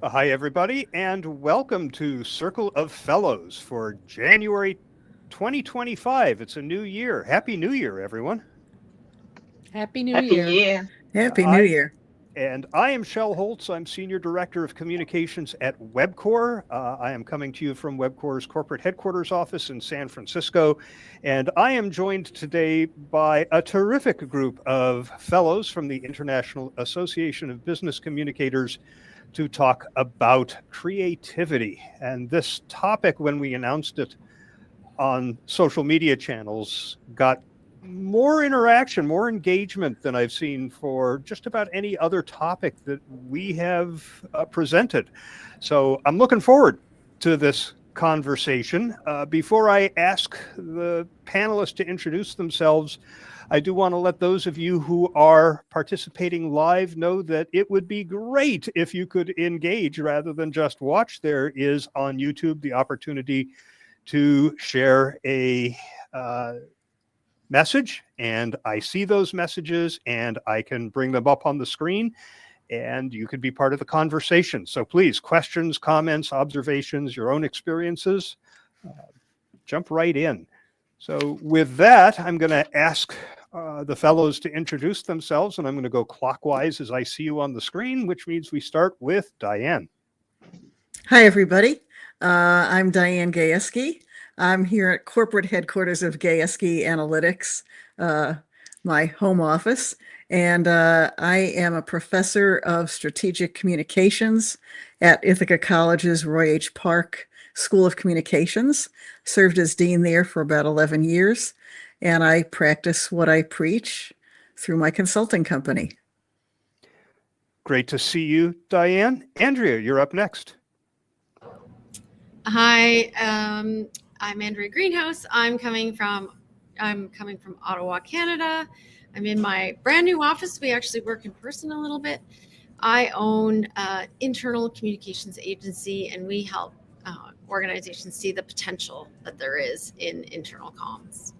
Hi, everybody, and welcome to Circle of Fellows for January 2025. It's a new year. Happy New Year, everyone. Happy New Happy New Year. Year. Happy New I Year. I am Shel Holtz. I'm Senior Director of Communications at Webcor. I am coming to you from Webcor's corporate headquarters office in San Francisco, and I am joined today by a terrific group of fellows from the International Association of Business Communicators to talk about creativity. And this topic, when we announced it on social media channels, got more interaction, more engagement than I've seen for just about any other topic that we have presented. So I'm looking forward to this conversation. Before I ask the panelists to introduce themselves, I do want to let those of you who are participating live know that it would be great if you could engage rather than just watch. There is on YouTube the opportunity to share a message, and I see those messages and I can bring them up on the screen and you could be part of the conversation. So please, questions, comments, observations, your own experiences, jump right in. So with that, I'm going to ask the fellows to introduce themselves, and I'm going to go clockwise as I see you on the screen, which means we start with Diane. Hi, everybody. I'm Diane Gajewski. I'm here at corporate headquarters of Gajewski Analytics, my home office, and I am a professor of strategic communications at Ithaca College's Roy H. Park School of Communications. Served as dean there for about 11 years, and I practice what I preach through my consulting company. Great to see you, Diane. Andrea, you're up next. Hi, I'm Andrea Greenhouse. I'm coming from Ottawa, Canada. I'm in my brand new office. We actually work in person a little bit. I own an internal communications agency, and we help organizations see the potential that there is in internal comms.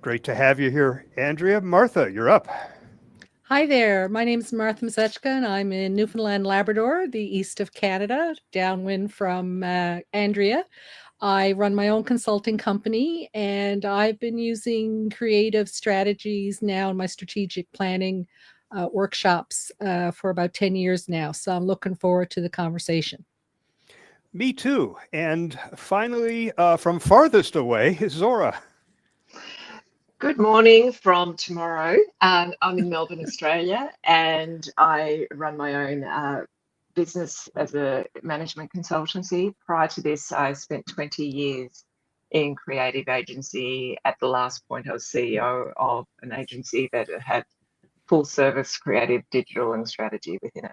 Great to have you here, Andrea. Martha, you're up. Hi there. My name is Martha Mazechka, and I'm in Newfoundland, Labrador, the east of Canada, downwind from Andrea. I run my own consulting company, and I've been using creative strategies now in my strategic planning workshops for about 10 years now. So I'm looking forward to the conversation. Me too. And finally, from farthest away, Zora. Good morning from tomorrow. I'm in Melbourne, Australia, and I run my own business as a management consultancy. Prior to this, I spent 20 years in creative agency. At the last point, I was CEO of an agency that had full service creative, digital, and strategy within it.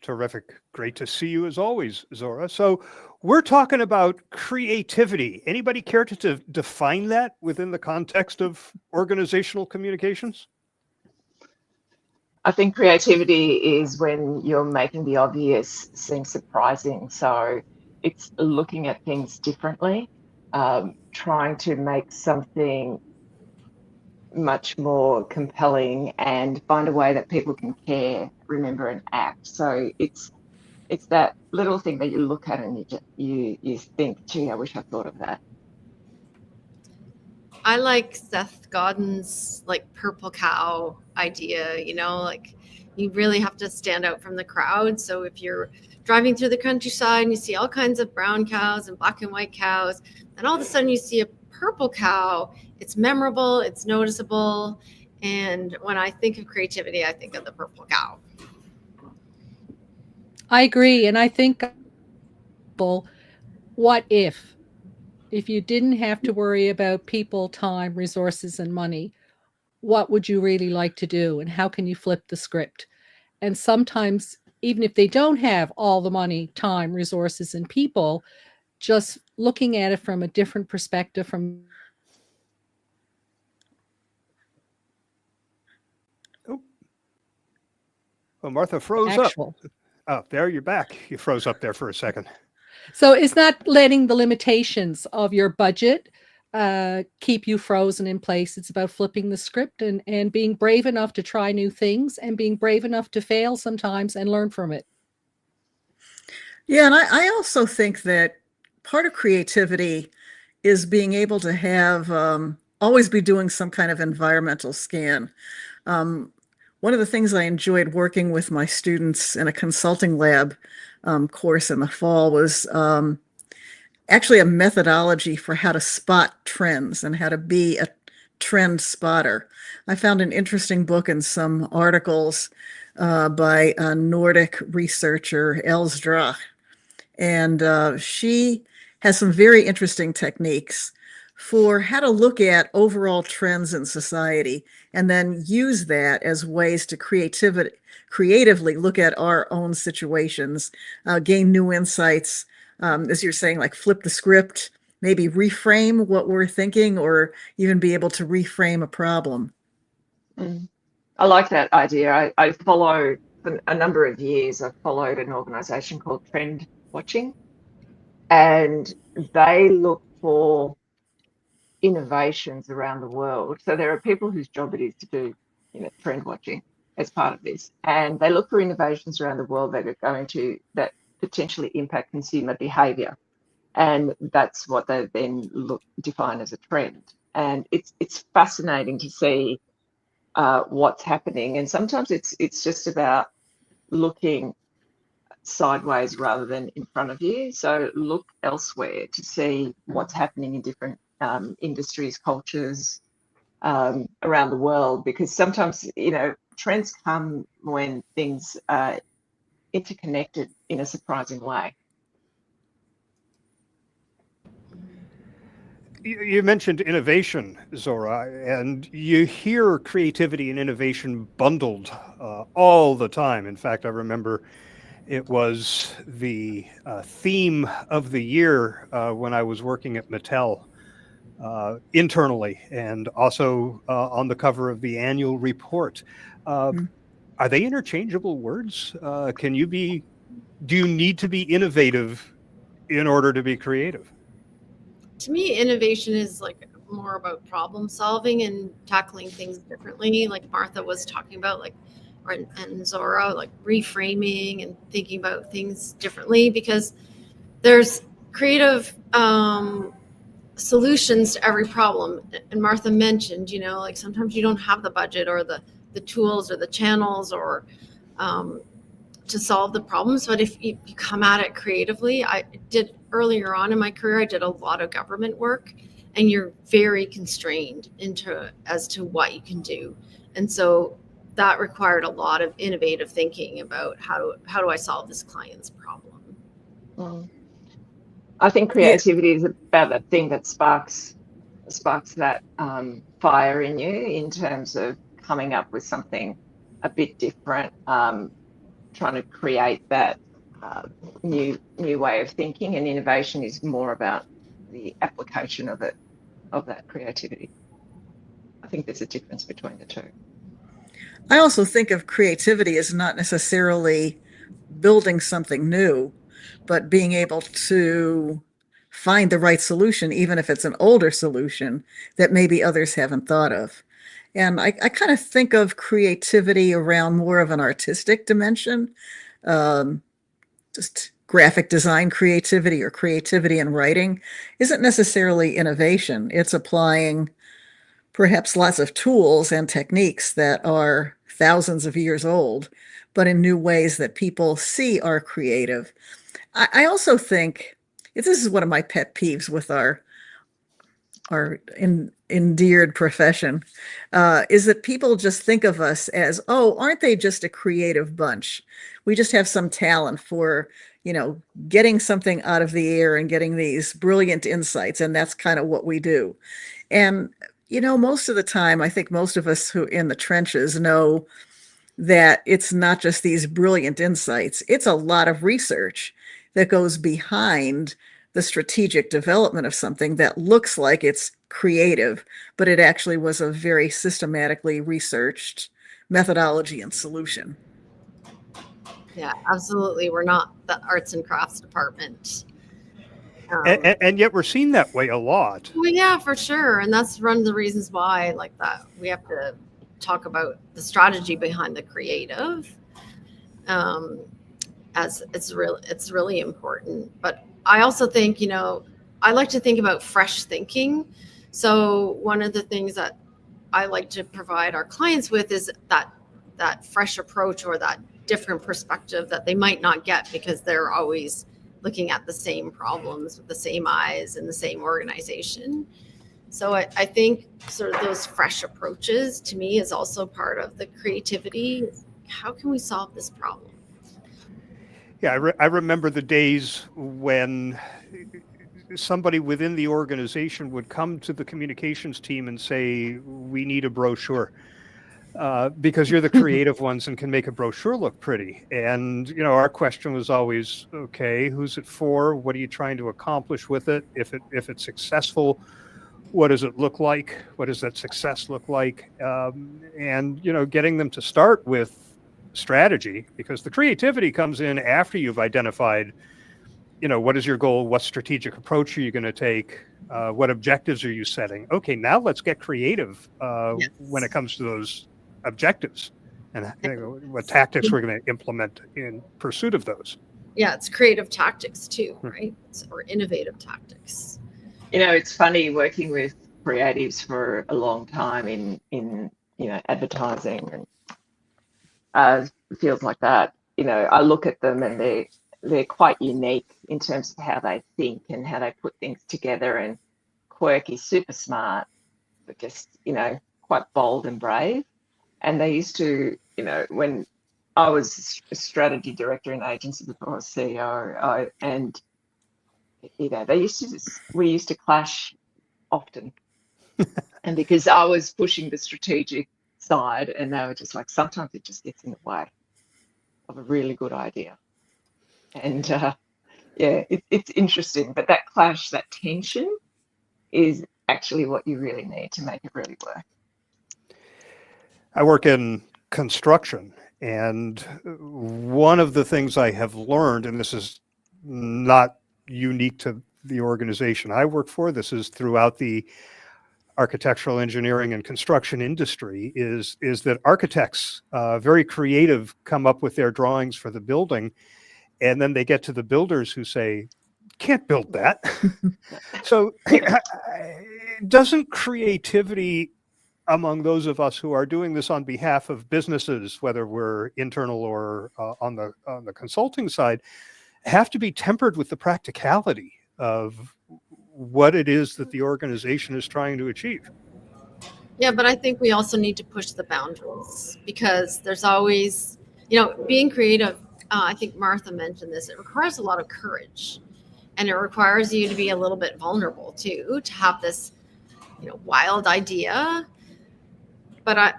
Terrific. Great to see you as always, Zora. So we're talking about creativity. Anybody care to define that within the context of organizational communications? I think creativity is when you're making the obvious seem surprising. So it's looking at things differently, trying to make something much more compelling and find a way that people can care, remember, and act. So it's that little thing that you look at and you think, gee, I wish I thought of that. I like Seth Godin's purple cow idea, you really have to stand out from the crowd. So if you're driving through the countryside and you see all kinds of brown cows and black and white cows, and all of a sudden you see a purple cow, it's memorable, it's noticeable. And when I think of creativity, I think of the purple cow. I agree. And I think, what if you didn't have to worry about people, time, resources, and money, what would you really like to do? And how can you flip the script? And sometimes, even if they don't have all the money, time, resources, and people, just looking at it from a different perspective, from Well, Martha froze actual. up. Oh, there, you're back. You froze up there for a second. So it's not letting the limitations of your budget keep you frozen in place. It's about flipping the script and being brave enough to try new things and being brave enough to fail sometimes and learn from it. Yeah, and I also think that part of creativity is being able to have always be doing some kind of environmental scan. Um, One of the things I enjoyed working with my students in a consulting lab course in the fall was actually a methodology for how to spot trends and how to be a trend spotter. I found an interesting book and some articles by a Nordic researcher, Els Drach, and she has some very interesting techniques for how to look at overall trends in society and then use that as ways to creatively look at our own situations, gain new insights, as you're saying, like flip the script, maybe reframe what we're thinking, or even be able to reframe a problem. Mm. I like that idea. I follow, for a number of years, I've followed an organization called Trend Watching, and they look for innovations around the world. So there are people whose job it is to do, trend watching as part of this, and they look for innovations around the world that potentially impact consumer behavior, and that's what they then define as a trend. And it's fascinating to see what's happening, and sometimes it's just about looking sideways rather than in front of you. So look elsewhere to see what's happening in different industries, cultures around the world, because sometimes, trends come when things are interconnected in a surprising way. You mentioned innovation, Zora, and you hear creativity and innovation bundled all the time. In fact, I remember it was the theme of the year when I was working at Mattel internally, and also on the cover of the annual report. Mm. Are they interchangeable words? Do you need to be innovative in order to be creative? To me, innovation is like more about problem solving and tackling things differently, like Martha was talking about, and Zora, like reframing and thinking about things differently, because there's creative solutions to every problem. And Martha mentioned, like sometimes you don't have the budget or the tools or the channels or to solve the problems. But if you come at it creatively, I did earlier on in my career, I did a lot of government work, and you're very constrained as to what you can do. And so that required a lot of innovative thinking about how do I solve this client's problem. Mm. I think creativity is about that thing that sparks that fire in you, in terms of coming up with something a bit different, trying to create that new way of thinking. And innovation is more about the application of that creativity. I think there's a difference between the two. I also think of creativity as not necessarily building something new, but being able to find the right solution, even if it's an older solution that maybe others haven't thought of. And I kind of think of creativity around more of an artistic dimension, just graphic design creativity or creativity in writing isn't necessarily innovation. It's applying perhaps lots of tools and techniques that are thousands of years old, but in new ways that people see are creative. I also think this is one of my pet peeves with our endeared profession, is that people just think of us as, oh, aren't they just a creative bunch? We just have some talent for, getting something out of the air and getting these brilliant insights, and that's kind of what we do. And most of the time, I think most of us who in the trenches know that it's not just these brilliant insights, it's a lot of research that goes behind the strategic development of something that looks like it's creative, but it actually was a very systematically researched methodology and solution. Yeah, absolutely. We're not the arts and crafts department. And yet we're seen that way a lot. Well, yeah, for sure. And that's one of the reasons why, like that, we have to talk about the strategy behind the creative. as it's really important. But I also think, I like to think about fresh thinking. So one of the things that I like to provide our clients with is that fresh approach, or that different perspective that they might not get because they're always looking at the same problems with the same eyes in the same organization. So I think sort of those fresh approaches to me is also part of the creativity. How can we solve this problem? Yeah, I remember the days when somebody within the organization would come to the communications team and say, we need a brochure. Because you're the creative ones and can make a brochure look pretty. And, our question was always, okay, who's it for? What are you trying to accomplish with it? If it's successful, what does it look like? What does that success look like? And, getting them to start with strategy, because the creativity comes in after you've identified, what is your goal? What strategic approach are you going to take? What objectives are you setting? Okay, now let's get creative Yes. when it comes to those objectives, and what tactics we're going to implement in pursuit of those. Yeah, it's creative tactics too, right? Or innovative tactics. It's funny working with creatives for a long time in advertising and fields like that. I look at them and they're quite unique in terms of how they think and how they put things together, and quirky, super smart, but just quite bold and brave. And they used to, when I was a strategy director in agency before I was CEO, we used to clash often. And because I was pushing the strategic side, and they were just like, sometimes it just gets in the way of a really good idea. And it's interesting, but that clash, that tension is actually what you really need to make it really work. I work in construction, and one of the things I have learned, and this is not unique to the organization I work for, this is throughout the architectural engineering and construction industry, is that architects, very creative, come up with their drawings for the building, and then they get to the builders who say, can't build that. So doesn't creativity among those of us who are doing this on behalf of businesses, whether we're internal or on the consulting side, have to be tempered with the practicality of what it is that the organization is trying to achieve? Yeah, but I think we also need to push the boundaries, because there's always, being creative. I think Martha mentioned this. It requires a lot of courage, and it requires you to be a little bit vulnerable too, to have this, wild idea. But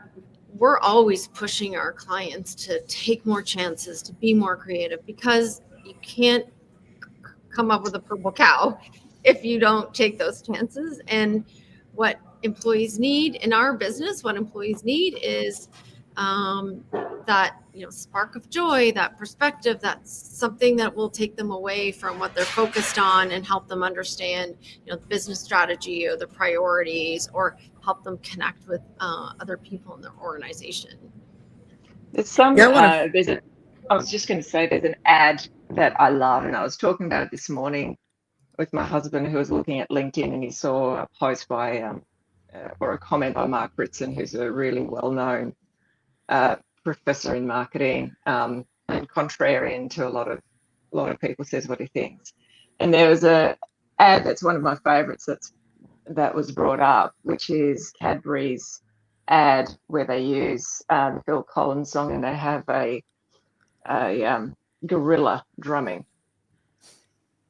we're always pushing our clients to take more chances, to be more creative, because you can't come up with a purple cow if you don't take those chances. And what employees need in our business, what employees need is that spark of joy, that perspective, that's something that will take them away from what they're focused on and help them understand the business strategy or the priorities, or help them connect with other people in their organization. There's some I was just going to say, there's an ad that I love, and I was talking about it this morning with my husband, who was looking at LinkedIn, and he saw a post by or a comment by Mark Ritson, who's a really well-known professor in marketing, and contrarian to a lot of people, says what he thinks. And there was a ad that's one of my favorites that was brought up, which is Cadbury's ad where they use the Phil Collins song, and they have a gorilla drumming.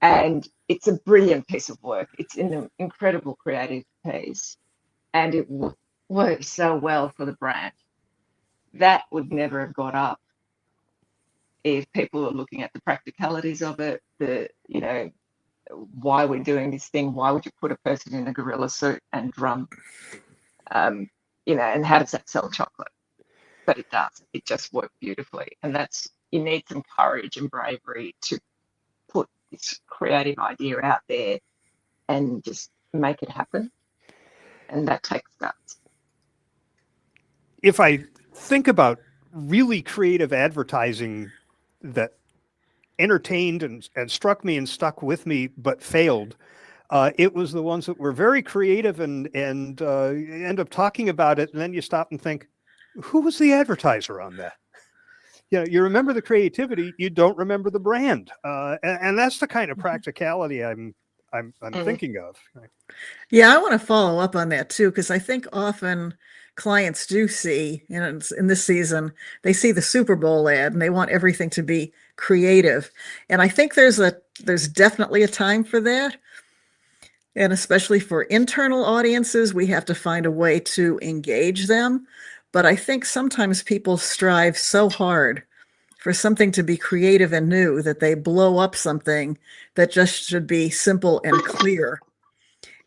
And it's a brilliant piece of work. It's an incredible creative piece, and it works so well for the brand. That would never have got up if people are looking at the practicalities of it, why we're doing this thing. Why would you put a person in a gorilla suit and drum? And how does that sell chocolate? But it does. It just worked beautifully. And you need some courage and bravery to put this creative idea out there and just make it happen. And that takes guts. If I think about really creative advertising that entertained and struck me and stuck with me, but failed. It was the ones that were very creative and end up talking about it, and then you stop and think, who was the advertiser on that? You remember the creativity, you don't remember the brand, and that's the kind of practicality I'm thinking of. Yeah, I want to follow up on that too, because I think often clients do see, in this season, they see the Super Bowl ad and they want everything to be creative. And I think there's definitely a time for that. And especially for internal audiences, we have to find a way to engage them. But I think sometimes people strive so hard for something to be creative and new that they blow up something that just should be simple and clear.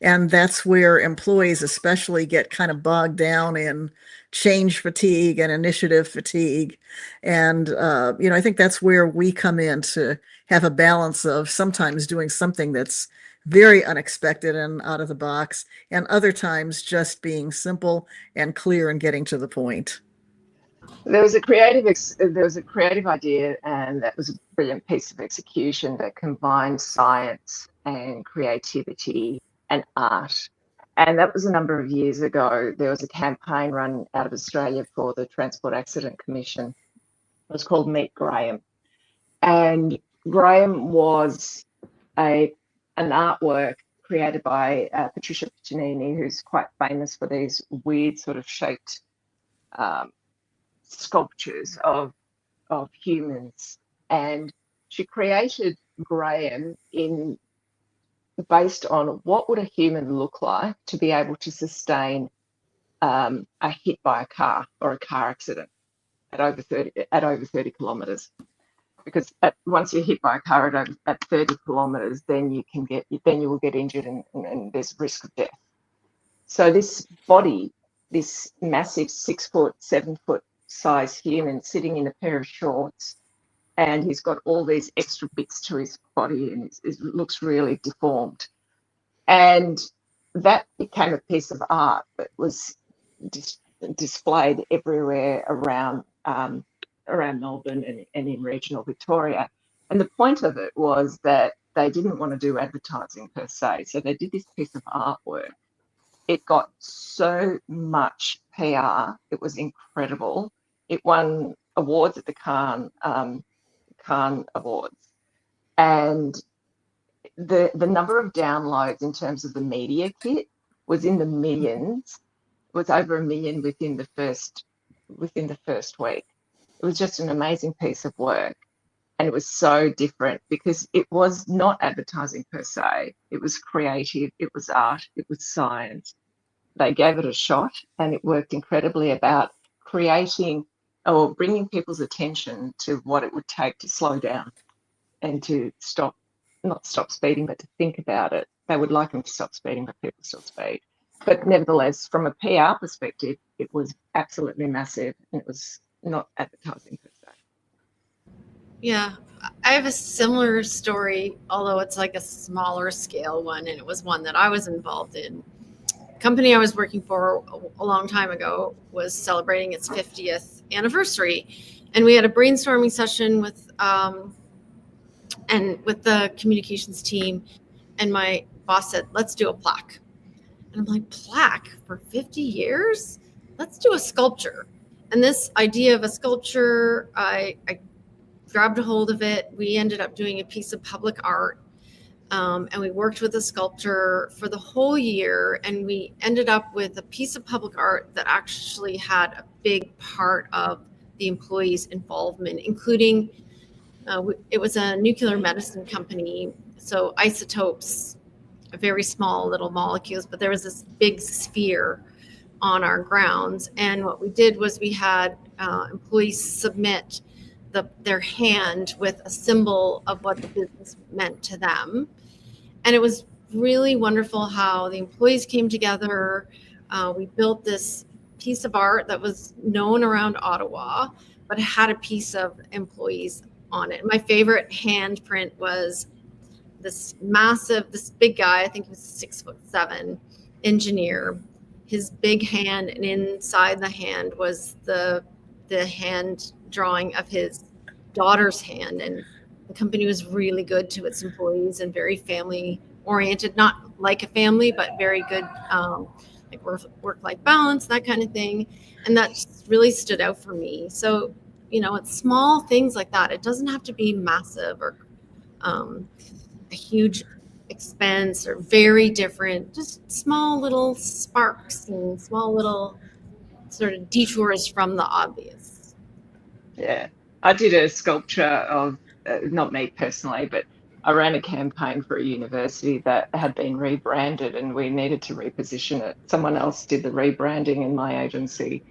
And that's where employees especially get kind of bogged down in change fatigue and initiative fatigue. And, I think that's where we come in to have a balance of sometimes doing something that's very unexpected and out of the box, and other times just being simple and clear and getting to the point. There was a creative idea, and that was a brilliant piece of execution that combined science and creativity and art. And that was a number of years ago. There was a campaign run out of Australia for the Transport Accident Commission. It was called Meet Graham. And Graham was an artwork created by Patricia Piccinini, who's quite famous for these weird sort of shaped sculptures of humans. And she created Graham based on what would a human look like to be able to sustain a hit by a car or a car accident at over 30 kilometers. Because once you're hit by a car at 30 kilometers, then you will get injured and there's risk of death. So this body, this massive 6 foot, 7 foot size human sitting in a pair of shorts, and he's got all these extra bits to his body, and it looks really deformed. And that became a piece of art that was displayed everywhere around Melbourne and in regional Victoria. And the point of it was that they didn't want to do advertising per se, so they did this piece of artwork. It got so much PR, it was incredible. It won awards at the Cannes Awards, and the number of downloads in terms of the media kit was in the millions. It was over 1 million within the first week. It was just an amazing piece of work, and it was so different because it was not advertising per se. It was creative, it was art, it was science. They gave it a shot, and it worked incredibly about creating or bringing people's attention to what it would take to slow down and to not stop speeding, but to think about it. They would like them to stop speeding, but people still speed. But nevertheless, from a PR perspective, it was absolutely massive, and it was not advertising per se. Yeah, I have a similar story, although it's like a smaller scale one, and it was one that I was involved in. The company I was working for a long time ago was celebrating its 50th anniversary, and we had a brainstorming session with the communications team, and my boss said, "Let's do a plaque." And I'm like, "Plaque for 50 years? Let's do a sculpture." And this idea of a sculpture, I grabbed a hold of it. We ended up doing a piece of public art, and we worked with a sculptor for the whole year, and we ended up with a piece of public art that actually had a big part of the employees' involvement, including it was a nuclear medicine company, so isotopes, very small little molecules, but there was this big sphere on our grounds. And what we did was we had employees submit their hand with a symbol of what the business meant to them. And it was really wonderful how the employees came together. We built this piece of art that was known around Ottawa, but it had a piece of employees on it. My favorite handprint was this big guy, I think he was 6'7" engineer, his big hand, and inside the hand was the hand drawing of his daughter's hand. And The company was really good to its employees and very family oriented, not like a family, but very good, like work-life balance, that kind of thing. And that just really stood out for me. So, it's small things like that. It doesn't have to be massive or a huge expense or very different, just small little sparks and small little sort of detours from the obvious. Yeah, I did a sculpture of, not me personally, but I ran a campaign for a university that had been rebranded and we needed to reposition it. Someone else did the rebranding and my agency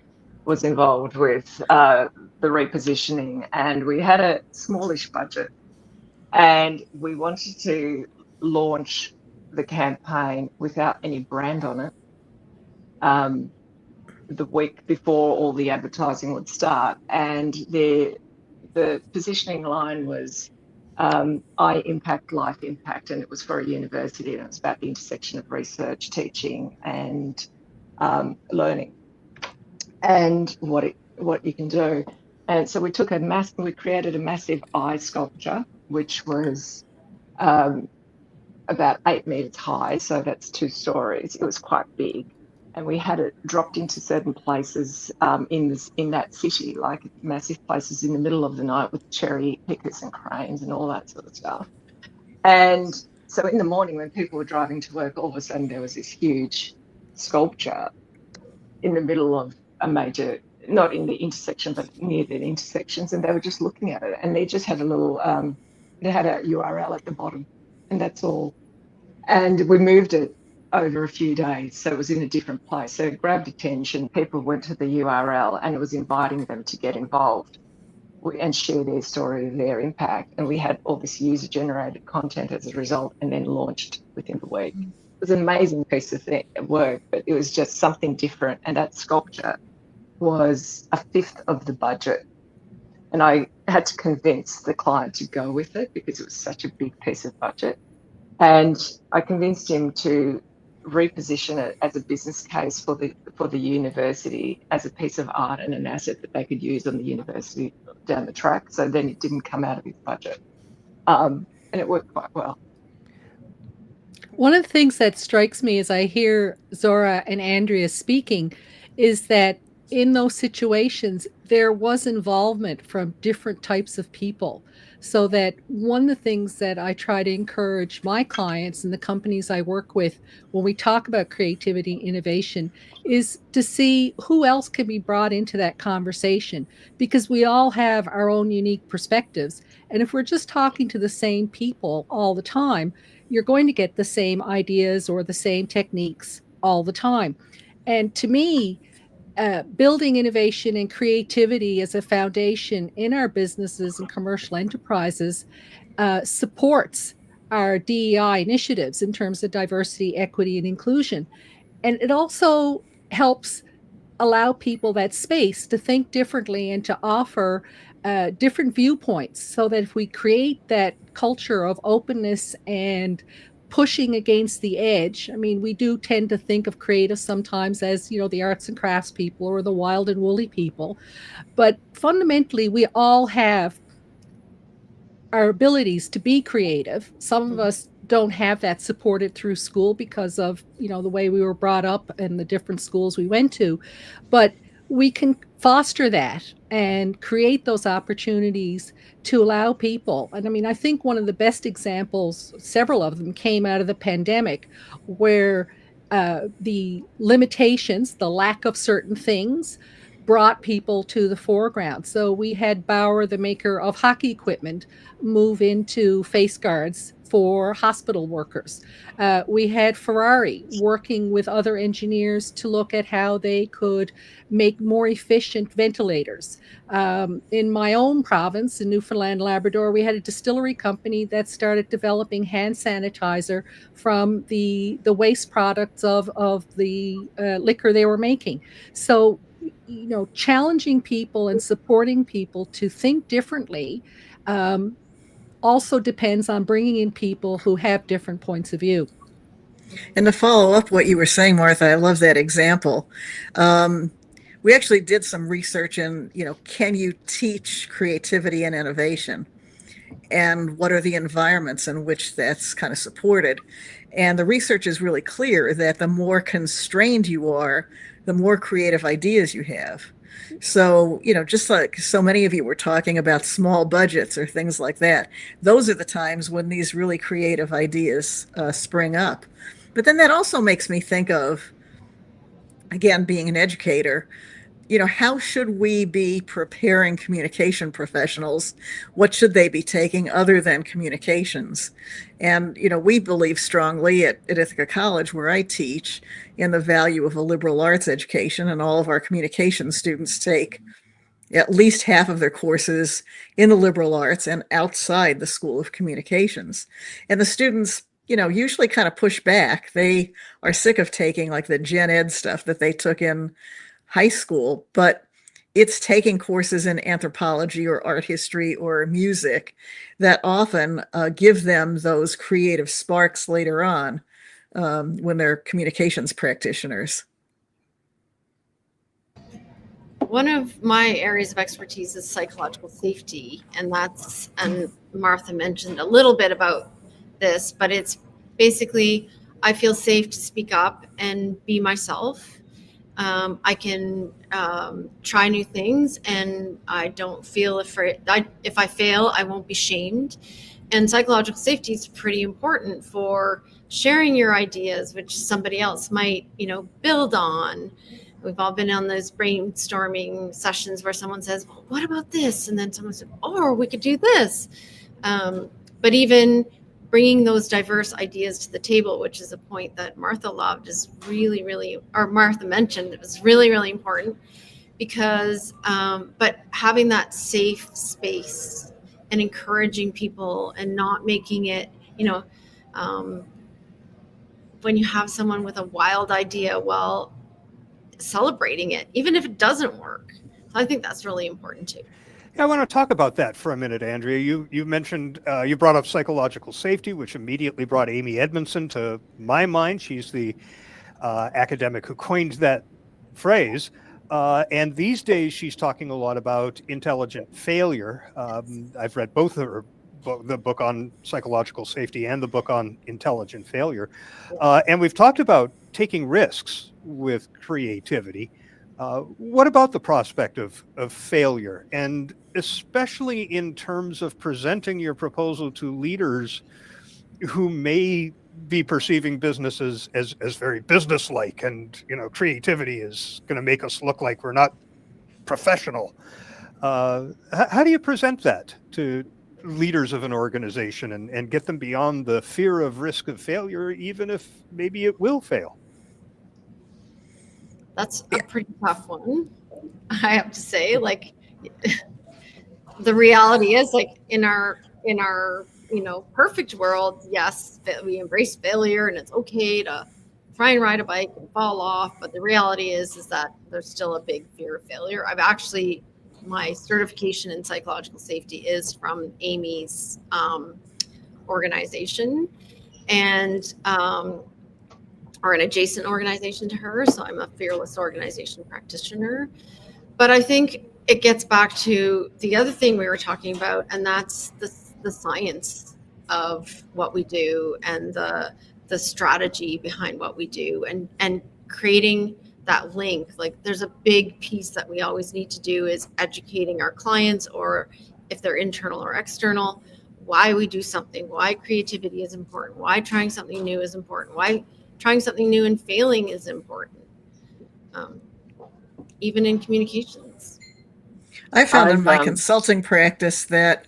was involved with the repositioning, and we had a smallish budget and we wanted to launch the campaign without any brand on it. The week before all the advertising would start, and the positioning line was I impact, life impact, and it was for a university, and it was about the intersection of research, teaching, and learning, and what you can do. And so we took we created a massive eye sculpture, which was about 8 meters high, so that's 2 stories. It was quite big. And we had it dropped into certain places in that city, like massive places in the middle of the night with cherry pickers and cranes and all that sort of stuff. And so in the morning when people were driving to work, all of a sudden there was this huge sculpture in the middle of a major, not in the intersection, but near the intersections, and they were just looking at it. And they just had a little, they had a URL at the bottom, and that's all. And we moved it over a few days, so it was in a different place. So it grabbed attention. People went to the URL, and it was inviting them to get involved and share their story, their impact. And we had all this user-generated content as a result, and then launched within the week. It was an amazing piece of work, but it was just something different. And that sculpture was a fifth of the budget. And I had to convince the client to go with it because it was such a big piece of budget. And I convinced him to reposition it as a business case for the university as a piece of art and an asset that they could use on the university down the track. So then it didn't come out of his budget. And it worked quite well. One of the things that strikes me as I hear Zora and Andrea speaking is that in those situations, there was involvement from different types of people. So that one of the things that I try to encourage my clients and the companies I work with when we talk about creativity, innovation, is to see who else can be brought into that conversation, because we all have our own unique perspectives. And if we're just talking to the same people all the time, you're going to get the same ideas or the same techniques all the time. And to me, building innovation and creativity as a foundation in our businesses and commercial enterprises supports our DEI initiatives in terms of diversity, equity, and inclusion. And it also helps allow people that space to think differently and to offer different viewpoints, so that if we create that culture of openness and pushing against the edge. I mean, we do tend to think of creatives sometimes as, the arts and crafts people or the wild and woolly people. But fundamentally, we all have our abilities to be creative. Some of us don't have that supported through school because of, the way we were brought up and the different schools we went to. But we can foster that and create those opportunities to allow people. And I mean, I think one of the best examples, several of them, came out of the pandemic, where the limitations, the lack of certain things, brought people to the foreground. So we had Bauer, the maker of hockey equipment, move into face guards for hospital workers. We had Ferrari working with other engineers to look at how they could make more efficient ventilators. In my own province, in Newfoundland, Labrador, we had a distillery company that started developing hand sanitizer from the waste products of the liquor they were making. So, challenging people and supporting people to think differently also depends on bringing in people who have different points of view. And to follow up what you were saying, Martha, I love that example. We actually did some research in, can you teach creativity and innovation? and what are the environments in which that's kind of supported. And the research is really clear that the more constrained you are, the more creative ideas you have. So, just like so many of you were talking about small budgets or things like that, those are the times when these really creative ideas spring up. But then that also makes me think of, again, being an educator, how should we be preparing communication professionals? What should they be taking other than communications? And, we believe strongly at Ithaca College, where I teach, in the value of a liberal arts education, and all of our communication students take at least half of their courses in the liberal arts and outside the School of Communications. And the students, usually kind of push back. They are sick of taking like the gen ed stuff that they took in high school, but it's taking courses in anthropology or art history or music that often give them those creative sparks later on when they're communications practitioners. One of my areas of expertise is psychological safety, and Martha mentioned a little bit about this, but it's basically, I feel safe to speak up and be myself. I can try new things, and I don't feel afraid. If I fail, I won't be shamed. And psychological safety is pretty important for sharing your ideas, which somebody else might, build on. We've all been on those brainstorming sessions where someone says, well, what about this? And then someone said, oh, we could do this. But even bringing those diverse ideas to the table, which is a point that Martha loved, is really, really, or Martha mentioned, it was really, really important because, but having that safe space and encouraging people and not making it, when you have someone with a wild idea, well, celebrating it, even if it doesn't work. So I think that's really important too. Yeah, I want to talk about that for a minute, Andrea. You mentioned, you brought up psychological safety, which immediately brought Amy Edmondson to my mind. She's the academic who coined that phrase. And these days she's talking a lot about intelligent failure. I've read both of her, the book on psychological safety and the book on intelligent failure. And we've talked about taking risks with creativity. What about the prospect of failure, and especially in terms of presenting your proposal to leaders who may be perceiving businesses as very businesslike, and creativity is going to make us look like we're not professional? How do you present that to leaders of an organization and get them beyond the fear of risk of failure, even if maybe it will fail? That's a pretty tough one, I have to say. Like, the reality is, like, in our perfect world, yes, we embrace failure and it's okay to try and ride a bike and fall off. But the reality is that there's still a big fear of failure. My certification in psychological safety is from Amy's organization, and or an adjacent organization to her. So I'm a fearless organization practitioner. But I think it gets back to the other thing we were talking about, and that's the science of what we do and the strategy behind what we do, and creating that link. Like, there's a big piece that we always need to do is educating our clients, or if they're internal or external, why we do something, why creativity is important, why trying something new is important, why trying something new and failing is important, even in communications. I found in my consulting practice that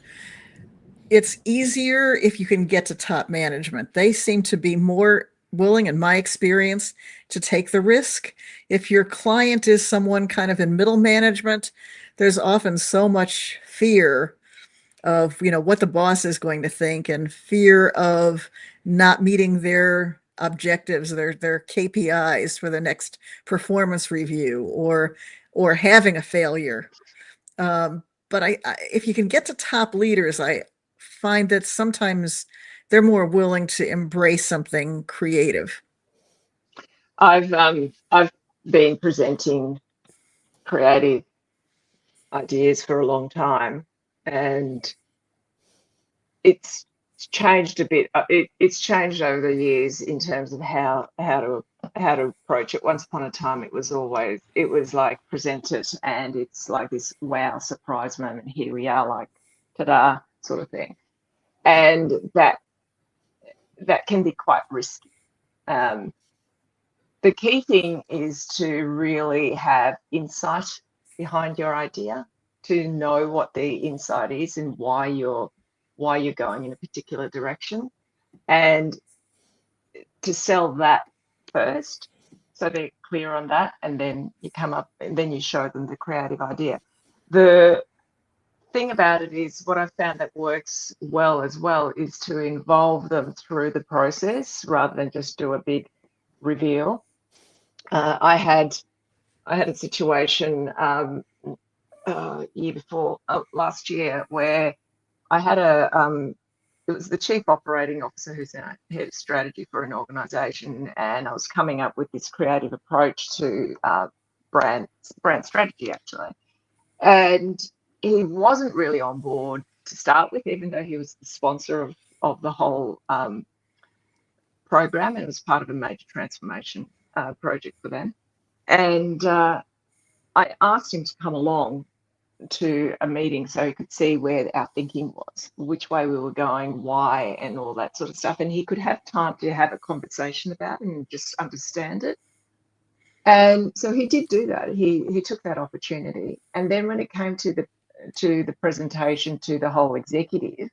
it's easier if you can get to top management. They seem to be more willing, in my experience, to take the risk. If your client is someone kind of in middle management, there's often so much fear of, what the boss is going to think, and fear of not meeting their objectives, their KPIs for the next performance review, or having a failure. But if you can get to top leaders, I find that sometimes they're more willing to embrace something creative. I've been presenting creative ideas for a long time, and it's changed a bit. It's changed over the years in terms of how to approach it. Once upon a time, it was like present it, and it's like this wow surprise moment. Here we are, like ta-da sort of thing, and that can be quite risky. The key thing is to really have insight behind your idea, to know what the insight is and why you're going in a particular direction, and to sell that first so they're clear on that, and then you come up and then you show them the creative idea. The thing about it is, what I've found that works well as well is to involve them through the process rather than just do a big reveal. I had a situation year before last year where I had it was the chief operating officer who's now head of strategy for an organization, and I was coming up with this creative approach to brand strategy actually, and he wasn't really on board to start with, even though he was the sponsor of the whole program, and it was part of a major transformation project for them. And I asked him to come along to a meeting so he could see where our thinking was, which way we were going, why, and all that sort of stuff. And he could have time to have a conversation about it and just understand it. And so he did do that. He took that opportunity. And then when it came to the presentation to the whole executive,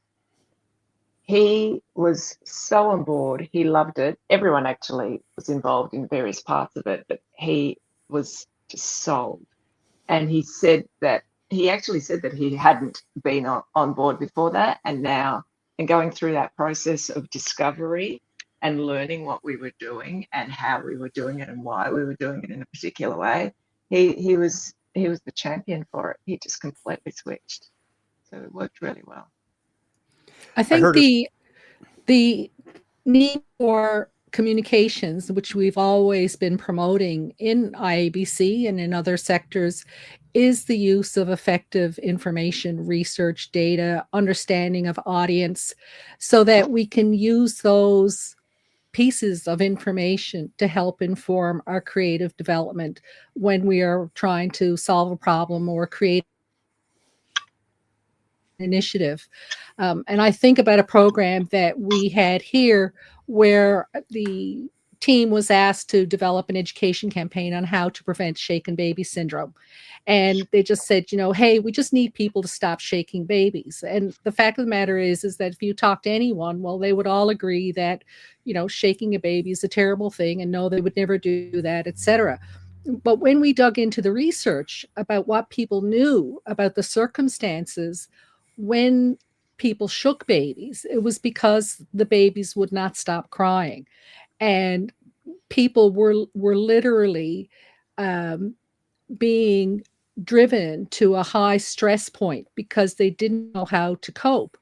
he was so on board. He loved it. Everyone actually was involved in various parts of it, but he was just sold. And he actually said that he hadn't been on board before that, and now, and going through that process of discovery and learning what we were doing and how we were doing it and why we were doing it in a particular way, he was the champion for it. He just completely switched. So it worked really well. I think the need for communications, which we've always been promoting in IABC and in other sectors, is the use of effective information, research, data, understanding of audience, so that we can use those pieces of information to help inform our creative development when we are trying to solve a problem or create an initiative. And I think about a program that we had here where the team was asked to develop an education campaign on how to prevent shaken baby syndrome. And they just said, hey, we just need people to stop shaking babies. And the fact of the matter is that if you talk to anyone, well, they would all agree that, shaking a baby is a terrible thing, and no, they would never do that, etc. But when we dug into the research about what people knew about the circumstances when people shook babies, it was because the babies would not stop crying. And people were literally being driven to a high stress point because they didn't know how to cope.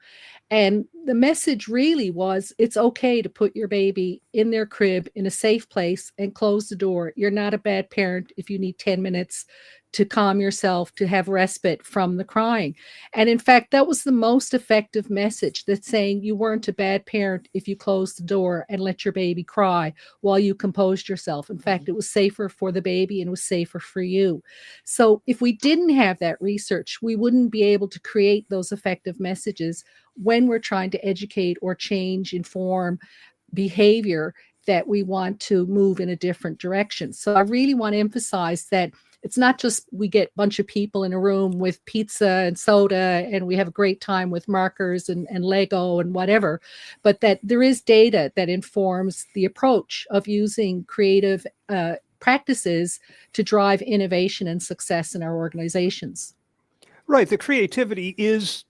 And the message really was, it's okay to put your baby in their crib in a safe place and close the door. You're not a bad parent if you need 10 minutes to calm yourself, to have respite from the crying. And in fact, that was the most effective message, that's saying you weren't a bad parent if you closed the door and let your baby cry while you composed yourself. In fact, it was safer for the baby and it was safer for you. So if we didn't have that research, we wouldn't be able to create those effective messages when we're trying to educate or change, inform behavior that we want to move in a different direction. So I really want to emphasize that it's not just we get a bunch of people in a room with pizza and soda and we have a great time with markers and Lego and whatever, but that there is data that informs the approach of using creative practices to drive innovation and success in our organizations. Right. The creativity is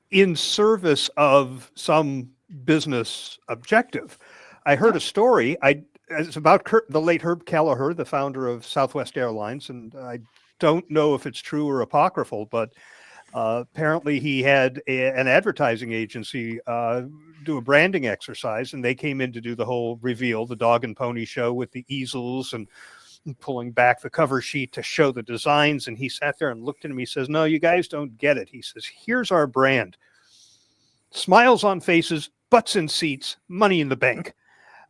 in service of some business objective. I heard a story. It's about the late Herb Kelleher, the founder of Southwest Airlines, and I don't know if it's true or apocryphal, but apparently he had an advertising agency do a branding exercise, and they came in to do the whole reveal, the dog and pony show with the easels and pulling back the cover sheet to show the designs. And he sat there and looked at him. He says, "No, you guys don't get it." He says, "Here's our brand. smiles on faces, butts in seats, money in the bank.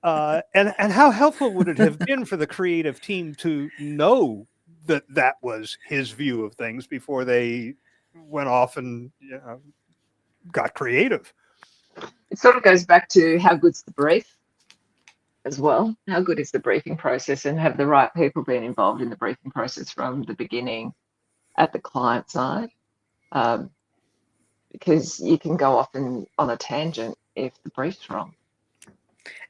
And how helpful would it have been for the creative team to know that that was his view of things before they went off and got creative? It sort of goes back to how good's the brief as well. How good is the briefing process, and have the right people been involved in the briefing process from the beginning at the client side? Because you can go off on a tangent if the brief's wrong.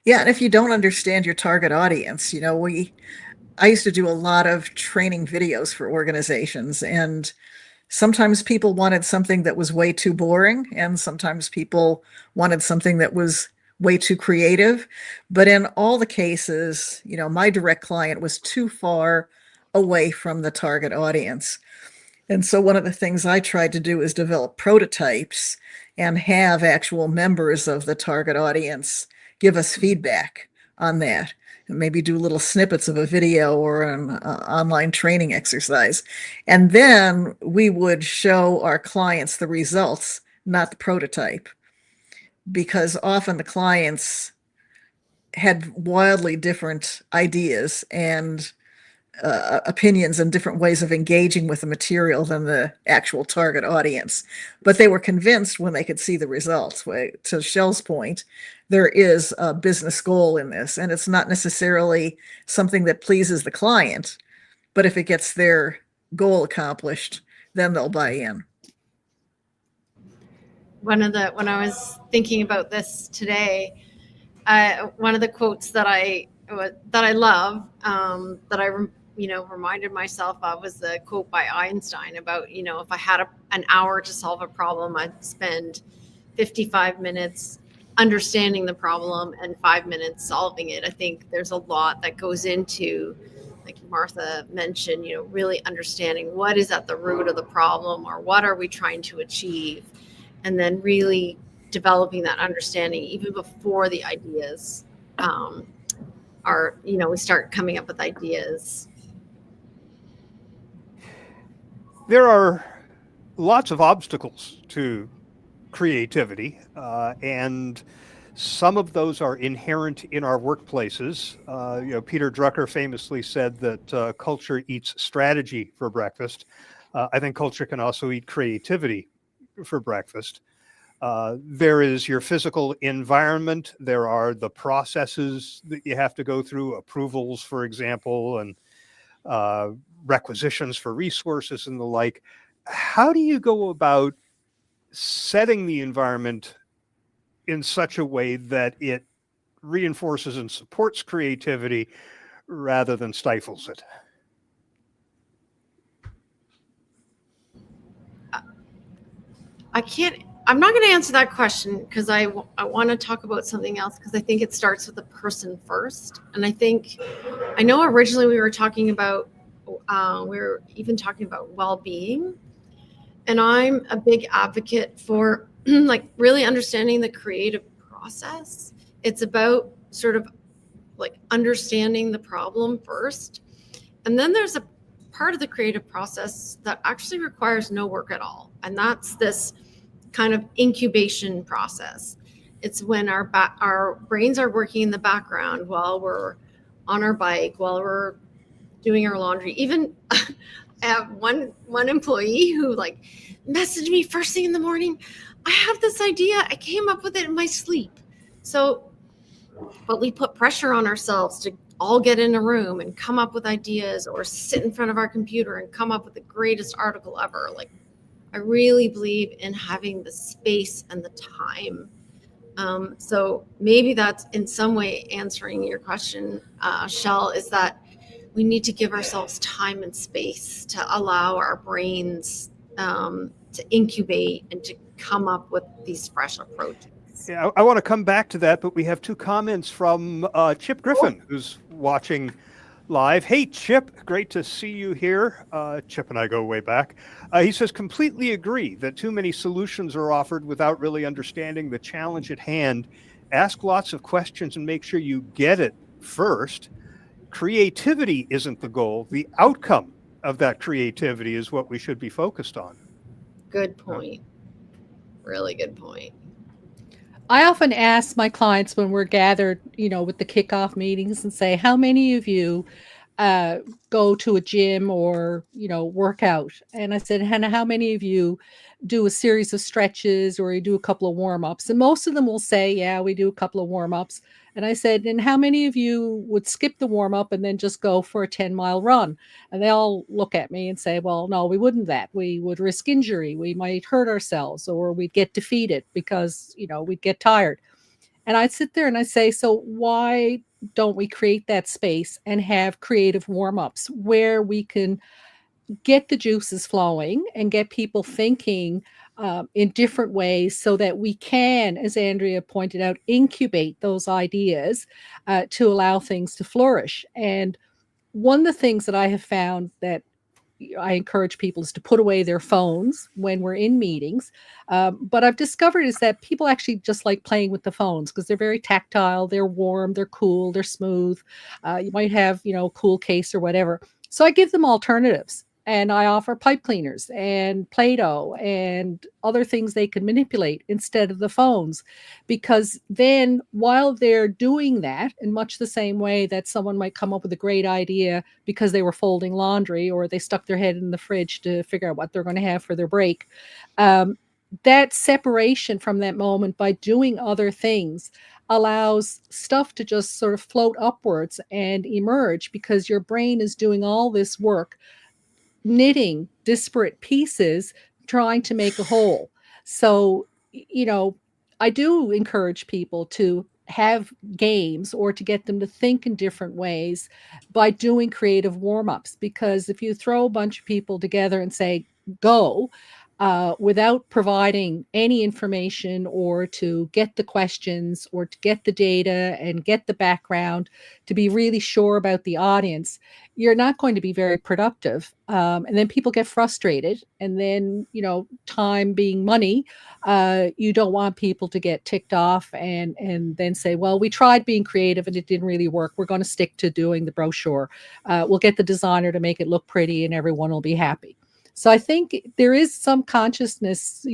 Yeah, and if you don't understand your target audience, I used to do a lot of training videos for organizations, and sometimes people wanted something that was way too boring, and sometimes people wanted something that was way too creative. But in all the cases, my direct client was too far away from the target audience. And so one of the things I tried to do is develop prototypes and have actual members of the target audience give us feedback on that, and maybe do little snippets of a video or an online training exercise. And then we would show our clients the results, not the prototype, because often the clients had wildly different ideas and opinions and different ways of engaging with the material than the actual target audience. But they were convinced when they could see the results. To Shell's point, there is a business goal in this, and it's not necessarily something that pleases the client, but if it gets their goal accomplished, then they'll buy in. When I was thinking about this today, one of the quotes that I love, that I reminded myself of, was the quote by Einstein about, if I had an hour to solve a problem, I'd spend 55 minutes understanding the problem and 5 minutes solving it. I think there's a lot that goes into, like Martha mentioned, really understanding what is at the root of the problem, or what are we trying to achieve, and then really developing that understanding even before the ideas we start coming up with ideas. There are lots of obstacles to creativity, and some of those are inherent in our workplaces. Peter Drucker famously said that culture eats strategy for breakfast. I think culture can also eat creativity for breakfast. There is your physical environment. There are the processes that you have to go through, approvals, for example, and requisitions for resources and the like. How do you go about setting the environment in such a way that it reinforces and supports creativity rather than stifles it? I'm not going to answer that question, because I want to talk about something else, because I think it starts with the person first. And I know originally we were talking about, well-being. And I'm a big advocate for like really understanding the creative process. It's about sort of like understanding the problem first. And then there's a part of the creative process that actually requires no work at all. And that's this kind of incubation process. It's when our brains are working in the background while we're on our bike, while we're doing our laundry. Even I have one employee who messaged me first thing in the morning. I have this idea. I came up with it in my sleep. But we put pressure on ourselves to all get in a room and come up with ideas, or sit in front of our computer and come up with the greatest article ever. I really believe in having the space and the time. So maybe that's in some way answering your question, Shell, is that we need to give ourselves time and space to allow our brains to incubate and to come up with these fresh approaches. Yeah, I want to come back to that, but we have two comments from Chip Griffin, who's watching live. Hey, Chip, great to see you here. Chip and I go way back. He says, completely agree that too many solutions are offered without really understanding the challenge at hand. Ask lots of questions and make sure you get it first. Creativity isn't the goal. The outcome of that creativity is what we should be focused on. Good point. Really good point. I often ask my clients when we're gathered, with the kickoff meetings and say, how many of you uh, go to a gym or, work out? And I said, and how many of you do a series of stretches or you do a couple of warm ups? And most of them will say, yeah, we do a couple of warm ups. And I said, and how many of you would skip the warm up and then just go for a 10-mile run? And they all look at me and say, well, no, we wouldn't that. We would risk injury. We might hurt ourselves or we'd get defeated because, we'd get tired. And I'd sit there and I say, so why don't we create that space and have creative warm ups where we can get the juices flowing and get people thinking in different ways so that we can, as Andrea pointed out, incubate those ideas to allow things to flourish. And one of the things that I have found that I encourage people is to put away their phones when we're in meetings. But I've discovered is that people actually just like playing with the phones because they're very tactile, they're warm, they're cool, they're smooth. You might have, a cool case or whatever. So I give them alternatives. And I offer pipe cleaners and Play-Doh and other things they can manipulate instead of the phones. Because then while they're doing that, in much the same way that someone might come up with a great idea because they were folding laundry or they stuck their head in the fridge to figure out what they're going to have for their break, that separation from that moment by doing other things allows stuff to just sort of float upwards and emerge because your brain is doing all this work knitting disparate pieces, trying to make a whole. So, I do encourage people to have games or to get them to think in different ways by doing creative warm-ups. Because if you throw a bunch of people together and say, go, without providing any information or to get the questions or to get the data and get the background to be really sure about the audience, you're not going to be very productive. And then people get frustrated. And then, time being money, you don't want people to get ticked off and then say, well, we tried being creative and it didn't really work. We're going to stick to doing the brochure. We'll get the designer to make it look pretty and everyone will be happy. So I think there is some consciousness,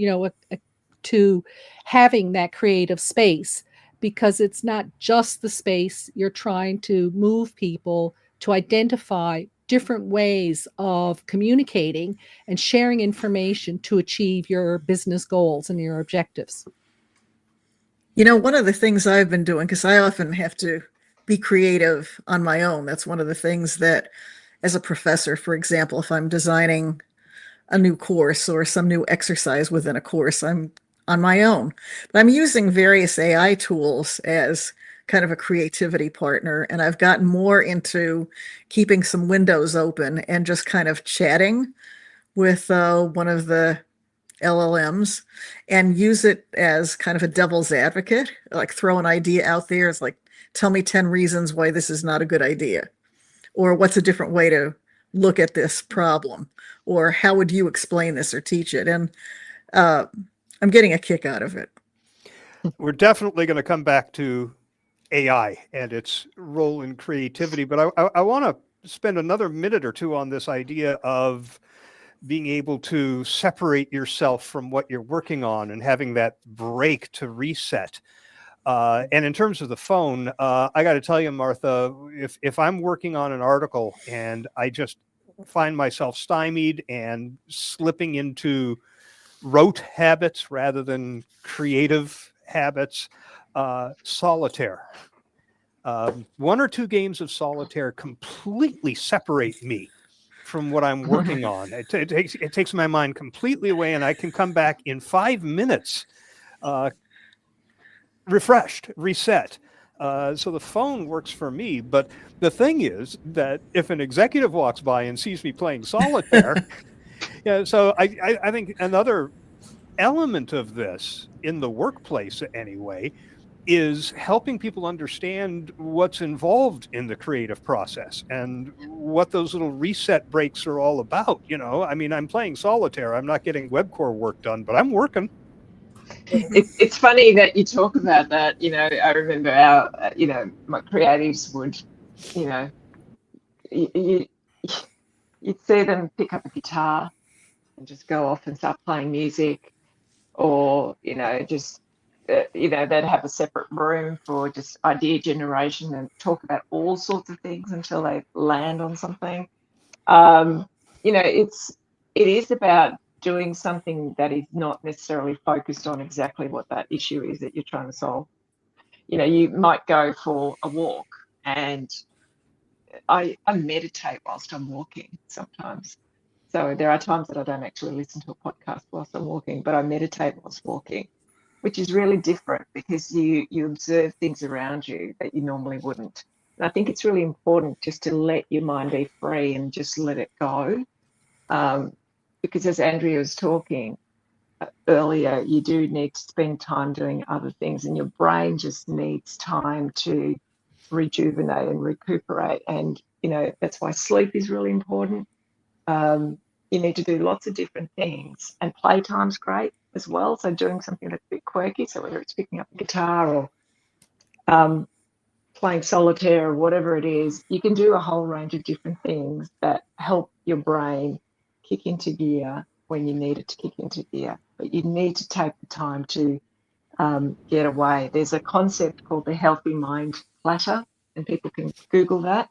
to having that creative space because it's not just the space. You're trying to move people to identify different ways of communicating and sharing information to achieve your business goals and your objectives. One of the things I've been doing, because I often have to be creative on my own. That's one of the things that, as a professor, for example, if I'm designing a new course or some new exercise within a course, I'm on my own. But I'm using various AI tools as kind of a creativity partner. And I've gotten more into keeping some windows open and just kind of chatting with one of the LLMs and use it as kind of a devil's advocate, like throw an idea out there. It's like, tell me 10 reasons why this is not a good idea. Or what's a different way to look at this problem? Or how would you explain this or teach it? And I'm getting a kick out of it. We're definitely going to come back to AI and its role in creativity, but I want to spend another minute or two on this idea of being able to separate yourself from what you're working on and having that break to reset. And in terms of the phone, I got to tell you, Martha, if I'm working on an article and I just find myself stymied and slipping into rote habits rather than creative habits, solitaire. One or two games of solitaire completely separate me from what I'm working on. It takes my mind completely away, and I can come back in 5 minutes, refreshed, reset. So the phone works for me. But the thing is that if an executive walks by and sees me playing solitaire, so I think another element of this in the workplace anyway is helping people understand what's involved in the creative process and what those little reset breaks are all about. I mean, I'm playing solitaire. I'm not getting WebCore work done, but I'm working. It's funny that you talk about that. I remember our, my creatives would, you'd see them pick up a guitar and just go off and start playing music, or just they'd have a separate room for just idea generation and talk about all sorts of things until they land on something. It is about doing something that is not necessarily focused on exactly what that issue is that you're trying to solve. You might go for a walk, and I meditate whilst I'm walking sometimes. So there are times that I don't actually listen to a podcast whilst I'm walking, but I meditate whilst walking, which is really different because you observe things around you that you normally wouldn't. And I think it's really important just to let your mind be free and just let it go. Because as Andrea was talking earlier, you do need to spend time doing other things, and your brain just needs time to rejuvenate and recuperate. And, that's why sleep is really important. You need to do lots of different things, and playtime's great as well. So doing something that's a bit quirky, so whether it's picking up a guitar or playing solitaire or whatever it is, you can do a whole range of different things that help your brain kick into gear when you need it to kick into gear. But you need to take the time to get away. There's a concept called the healthy mind platter, and people can Google that.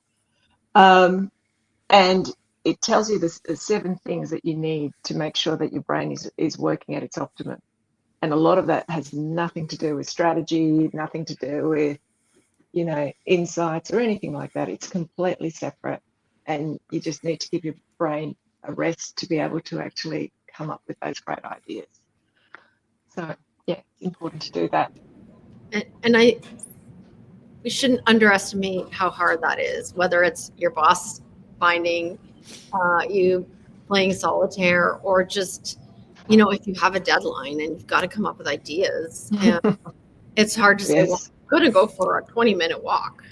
And it tells you the 7 things that you need to make sure that your brain is working at its optimum. And a lot of that has nothing to do with strategy, nothing to do with, insights or anything like that. It's completely separate. And you just need to give your brain a rest to be able to actually come up with those great ideas. So, yeah, it's important to do that. And we shouldn't underestimate how hard that is, whether it's your boss finding you playing solitaire, or just, if you have a deadline and you've got to come up with ideas. And it's hard to say, well, I'm going to go for a 20-minute walk.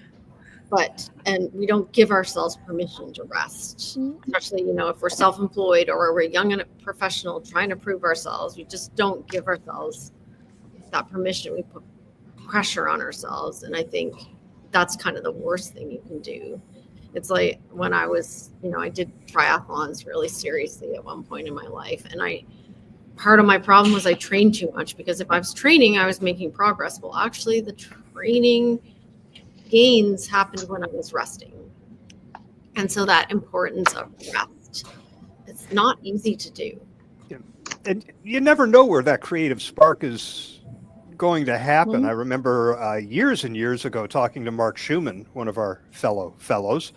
And we don't give ourselves permission to rest, especially, if we're self-employed or we're young and a professional trying to prove ourselves. We just don't give ourselves that permission. We put pressure on ourselves. And I think that's kind of the worst thing you can do. It's like when I was, I did triathlons really seriously at one point in my life. And part of my problem was I trained too much, because if I was training, I was making progress. Well, actually the training gains happened when I was resting. And so that importance of rest, it's not easy to do. Yeah. And you never know where that creative spark is going to happen. Mm-hmm. I remember years and years ago talking to Mark Schumann, one of our fellows.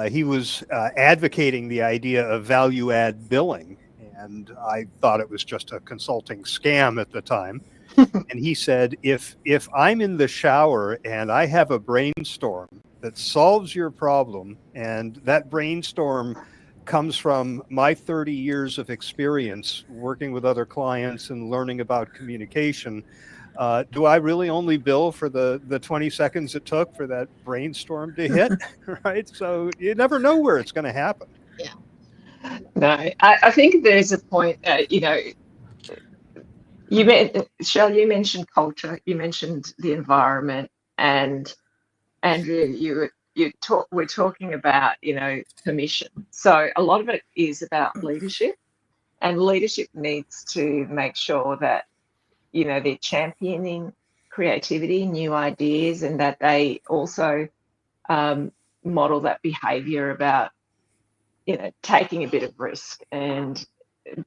He was advocating the idea of value add billing, and I thought it was just a consulting scam at the time. And he said, if I'm in the shower and I have a brainstorm that solves your problem, and that brainstorm comes from my 30 years of experience working with other clients and learning about communication, do I really only bill for the 20 seconds it took for that brainstorm to hit? Right? So you never know where it's going to happen. Yeah. No, I think there's a point, Shell, you mentioned culture, you mentioned the environment, and Andrea, we're talking about, permission. So a lot of it is about leadership, and leadership needs to make sure that, they're championing creativity, new ideas, and that they also model that behavior about, taking a bit of risk and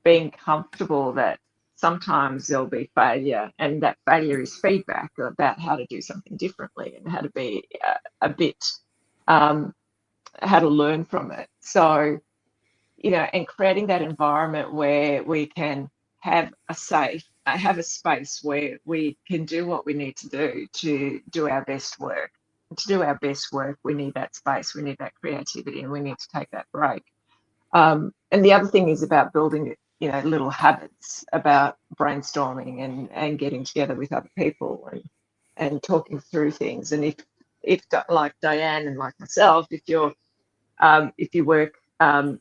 being comfortable that sometimes there'll be failure, and that failure is feedback about how to do something differently and how to be how to learn from it. So, and creating that environment where we can have a space where we can do what we need to do our best work. And to do our best work, we need that space, we need that creativity, and we need to take that break. And the other thing is about building, little habits about brainstorming and getting together with other people and talking through things. And if like Diane and like myself, if you work as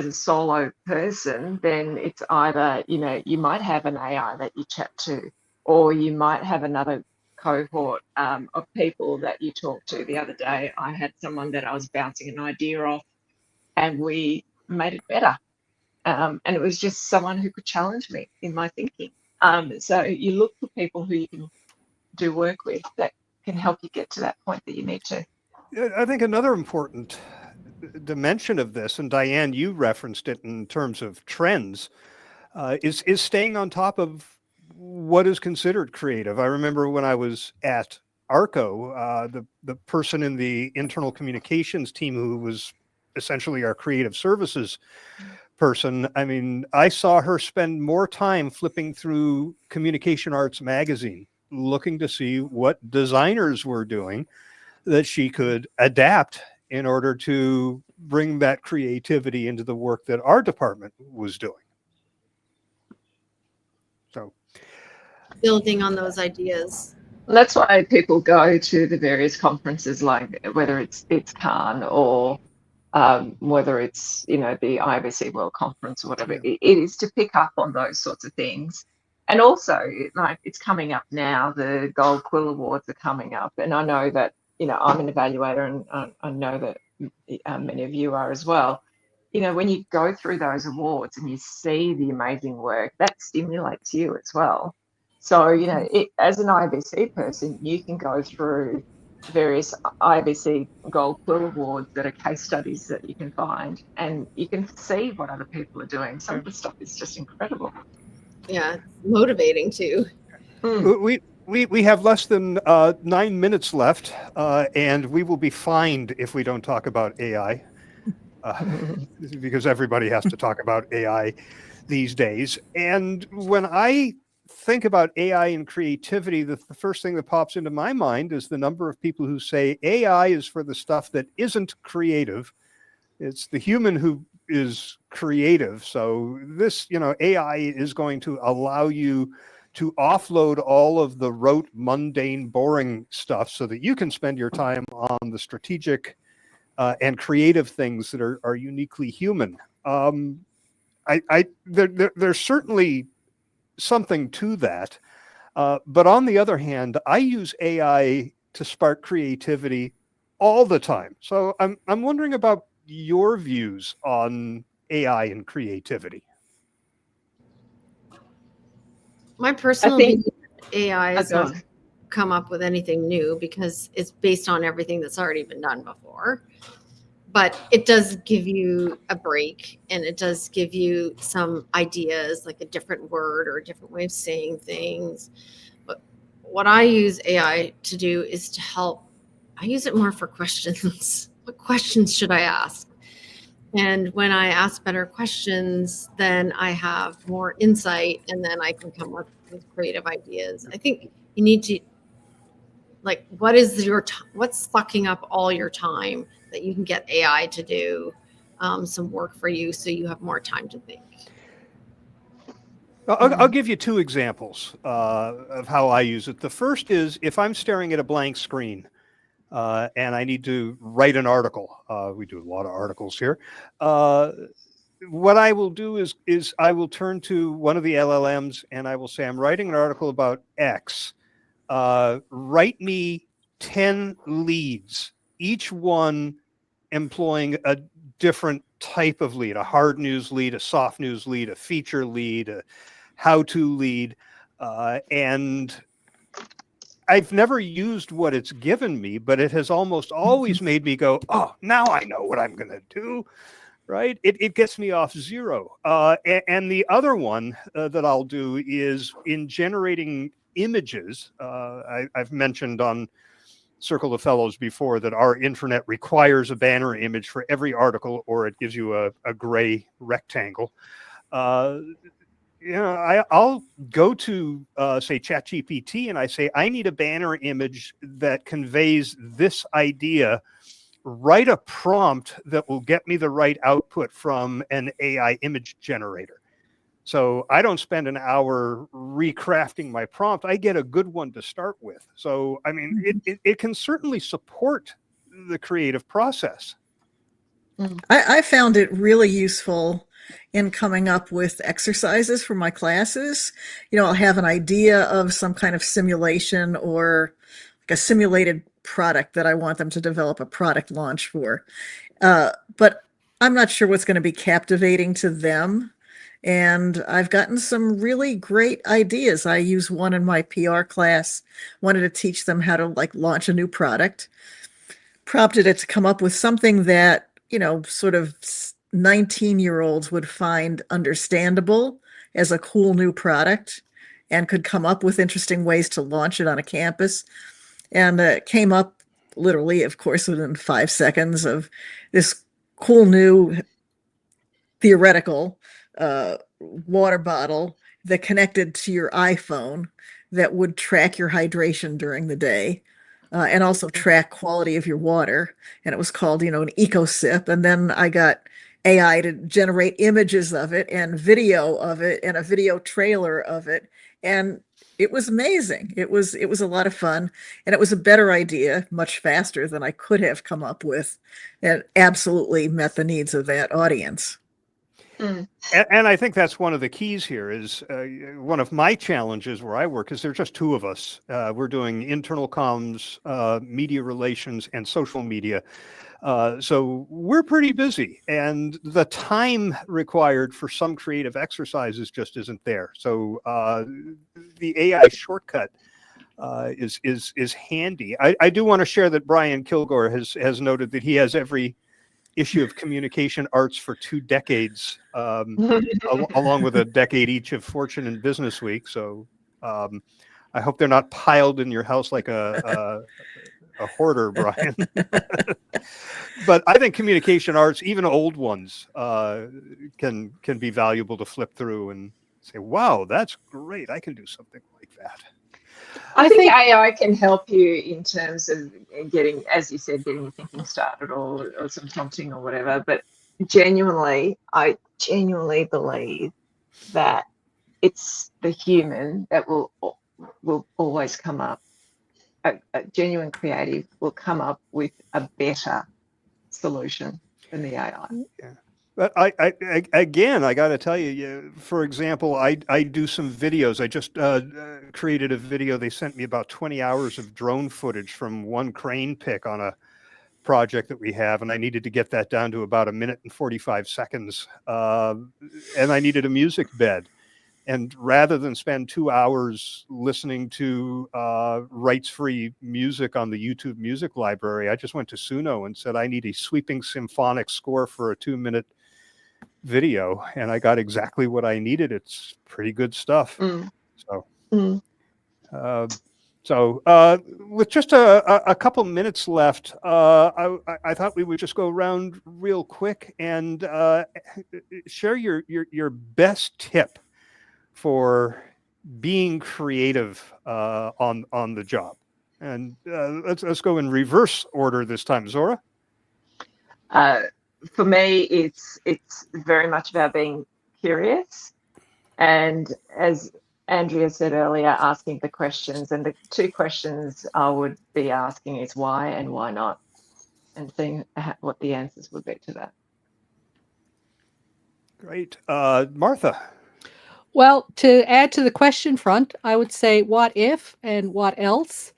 a solo person, then it's either, you might have an AI that you chat to, or you might have another cohort of people that you talk to. The other day, I had someone that I was bouncing an idea off, and we made it better. And it was just someone who could challenge me in my thinking. So you look for people who you can do work with that can help you get to that point that you need to. I think another important dimension of this, and Diane, you referenced it in terms of trends, is staying on top of what is considered creative. I remember when I was at ARCO, the person in the internal communications team who was essentially our creative services person, I mean, I saw her spend more time flipping through Communication Arts magazine, looking to see what designers were doing that she could adapt in order to bring that creativity into the work that our department was doing. So Building on those ideas. And that's why people go to the various conferences, like whether it's Cannes or whether it's the IBC World Conference or whatever. Yeah. It is to pick up on those sorts of things. And also, like, it's coming up now. The Gold Quill Awards are coming up, and I know that I'm an evaluator, and I know that many of you are as well. When you go through those awards and you see the amazing work, that stimulates you as well. So, as an IBC person, you can go through various IBC Gold Quill Awards that are case studies that you can find, and you can see what other people are doing. Some of the stuff is just incredible. Yeah, it's motivating too. We have less than 9 minutes left, and we will be fined if we don't talk about AI, because everybody has to talk about AI these days. And when I think about AI and creativity, the first thing that pops into my mind is the number of people who say AI is for the stuff that isn't creative. It's the human who is creative. So this, AI is going to allow you to offload all of the rote, mundane, boring stuff so that you can spend your time on the strategic and creative things that are uniquely human. There's certainly something to that. But on the other hand, I use AI to spark creativity all the time. So I'm wondering about your views on AI and creativity. My personal think- view, AI is not come up with anything new because it's based on everything that's already been done before. But it does give you a break, and it does give you some ideas, like a different word or a different way of saying things. But what I use AI to do is to help. I use it more for questions. What questions should I ask? And when I ask better questions, then I have more insight, and then I can come up with creative ideas. I think you need to, like, what's sucking up all your time that you can get AI to do some work for you, so you have more time to think. I'll give you two examples of how I use it. The first is if I'm staring at a blank screen and I need to write an article. We do a lot of articles here. What I will do is I will turn to one of the LLMs and I will say, I'm writing an article about X. Write me 10 leads, each one employing a different type of lead, a hard news lead, a soft news lead, a feature lead, a how-to lead. And I've never used what it's given me, but it has almost always made me go, oh, now I know what I'm going to do, right? It gets me off zero. And the other one that I'll do is in generating images. I've mentioned on Circle of Fellows before that our intranet requires a banner image for every article, or it gives you a gray rectangle. I'll go to, say, ChatGPT, and I say, I need a banner image that conveys this idea. Write a prompt that will get me the right output from an AI image generator. So I don't spend an hour recrafting my prompt. I get a good one to start with. So, I mean, it can certainly support the creative process. I found it really useful in coming up with exercises for my classes. I'll have an idea of some kind of simulation or like a simulated product that I want them to develop a product launch for. But I'm not sure what's going to be captivating to them. And I've gotten some really great ideas. I use one in my PR class, wanted to teach them how to like launch a new product, prompted it to come up with something that, sort of 19-year-olds would find understandable as a cool new product and could come up with interesting ways to launch it on a campus. And it came up literally, of course, within 5 seconds of this cool new theoretical water bottle that connected to your iPhone that would track your hydration during the day and also track quality of your water. And it was called, an EcoSip. And then I got AI to generate images of it and video of it and a video trailer of it. And it was amazing. It was a lot of fun, and it was a better idea, much faster than I could have come up with, and absolutely met the needs of that audience. And I think that's one of the keys here is one of my challenges where I work is there's just two of us. We're doing internal comms, media relations, and social media. So we're pretty busy, and the time required for some creative exercises just isn't there. So the AI shortcut is handy. I do want to share that Brian Kilgore has noted that he has every issue of Communication Arts for 2 decades, along with a decade each of Fortune and Business Week. So I hope they're not piled in your house like a hoarder, Brian. But I think Communication Arts, even old ones, can be valuable to flip through and say, wow, that's great. I can do something like that. I think AI can help you in terms of getting, as you said, getting your thinking started or some prompting or whatever. But I genuinely believe that it's the human that will always come up. A genuine creative will come up with a better solution than the AI. Yeah. But I got to tell you, for example, I do some videos. I just created a video. They sent me about 20 hours of drone footage from one crane pick on a project that we have, and I needed to get that down to about 1 minute and 45 seconds. And I needed a music bed. And rather than spend 2 hours listening to rights-free music on the YouTube Music Library, I just went to Suno and said, I need a sweeping symphonic score for a 2-minute video, and I got exactly what I needed. It's pretty good stuff. So with just a couple minutes left, I thought we would just go around real quick and share your best tip for being creative on the job. And let's go in reverse order this time. Zora? For me, it's very much about being curious, and as Andrea said earlier, asking the questions. And the 2 questions I would be asking is why and why not, and seeing what the answers would be to that. Great. Martha? Well, to add to the question front, I would say what if and what else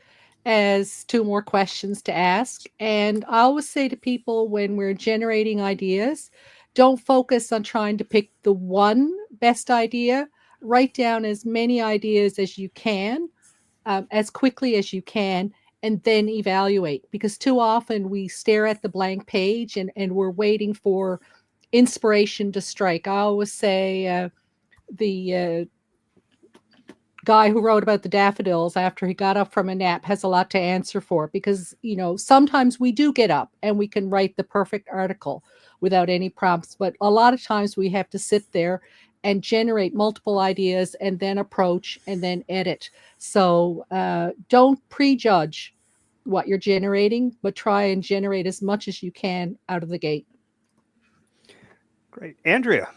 as 2 more questions to ask. And I always say to people when we're generating ideas, don't focus on trying to pick the one best idea. Write down as many ideas as you can, as quickly as you can, and then evaluate. Because too often we stare at the blank page and we're waiting for inspiration to strike. I always say the guy who wrote about the daffodils after he got up from a nap has a lot to answer for, because sometimes we do get up and we can write the perfect article without any prompts, but a lot of times we have to sit there and generate multiple ideas and then approach and then edit. So don't prejudge what you're generating, but try and generate as much as you can out of the gate. Great. Andrea?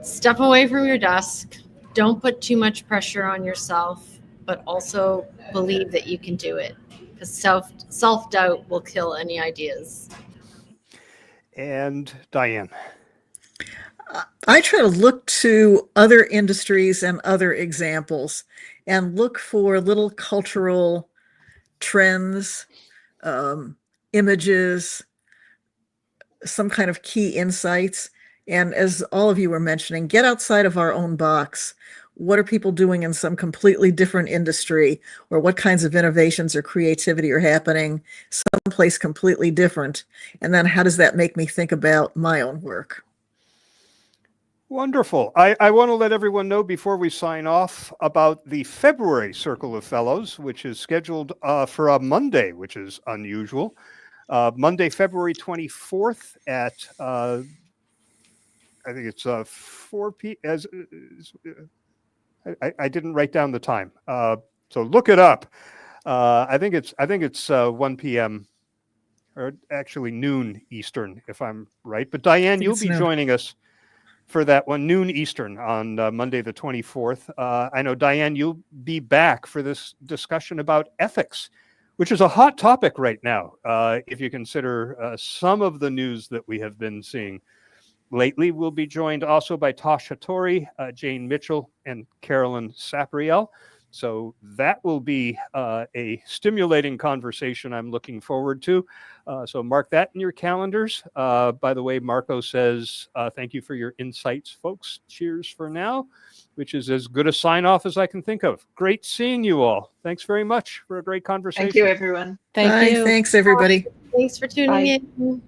Step away from your desk. Don't put too much pressure on yourself, but also believe that you can do it, because self-doubt will kill any ideas. And Diane? I try to look to other industries and other examples and look for little cultural trends, images, some kind of key insights. And as all of you were mentioning, get outside of our own box. What are people doing in some completely different industry, or what kinds of innovations or creativity are happening someplace completely different? And then how does that make me think about my own work? Wonderful. I want to let everyone know before we sign off about the February Circle of Fellows, which is scheduled for a Monday, which is unusual. Monday, February 24th at, I think it's 4 p.m. I didn't write down the time. So look it up. I think it's 1 p.m. or actually noon Eastern, if I'm right. But Diane, you'll be joining us for that one, noon Eastern on Monday, the 24th. I know, Diane, you'll be back for this discussion about ethics, which is a hot topic right now, if you consider some of the news that we have been seeing lately. We'll be joined also by Tosh Hattori, Jane Mitchell, and Carolyn Sapriel. So that will be a stimulating conversation I'm looking forward to. So mark that in your calendars. By the way, Marco says, thank you for your insights, folks. Cheers for now, which is as good a sign off as I can think of. Great seeing you all. Thanks very much for a great conversation. Thank you, everyone. Thank Bye. you. Thanks, everybody. Thanks for tuning Bye. in.